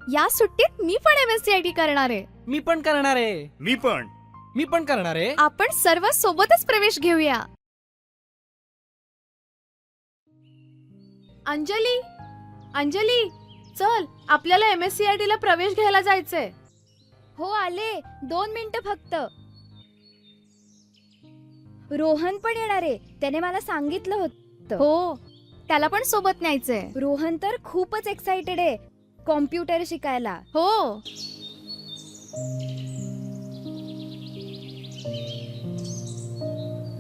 या सुट्टीत मी पण MSCIT करणार आहे. मी पण करणार आहे. मी पण करणार आहे. आपण सर्व सोबतच प्रवेश घेऊया. अंजली, अंजली, चल आपल्याला MSCIT ला प्रवेश घ्यायला जायचंय. हो आले, 2 मिनिटं फक्त. रोहन पण येणार आहे, त्याने मला सांगितलं होतं. हो, त्याला पण सोबत न्यायचंय. रोहन तर खूपच एक्साइटेड आहे कॉम्प्युटर शिकायला. हो,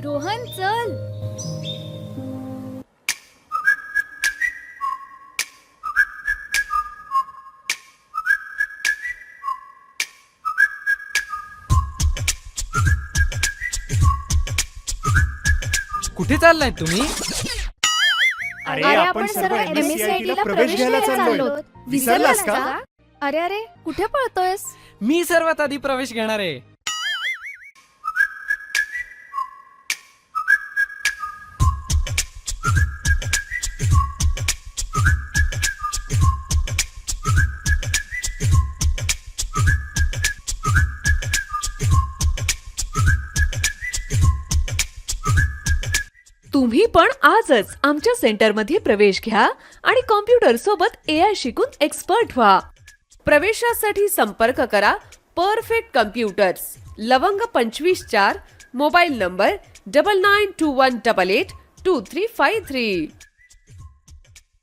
रोहन चल. कुठे चाललाय तुम्ही? अरे आपण सर्व MSCIT ला प्रवेश घ्यायला चाललो. विसरलास का? अरे अरे, कुठे पळतोयस? मी सर्वात आधी प्रवेश घेणार आहे. तुम्ही पण आजच आमच्या सेंटरमध्ये प्रवेश घ्या आणि कॉम्प्युटर सोबत AI शिकून एक्सपर्ट व्हा. प्रवेशासाठी संपर्क करा परफेक्ट कम्प्युटर्स, लवंग 25/4, मोबाईल नंबर 9921882353.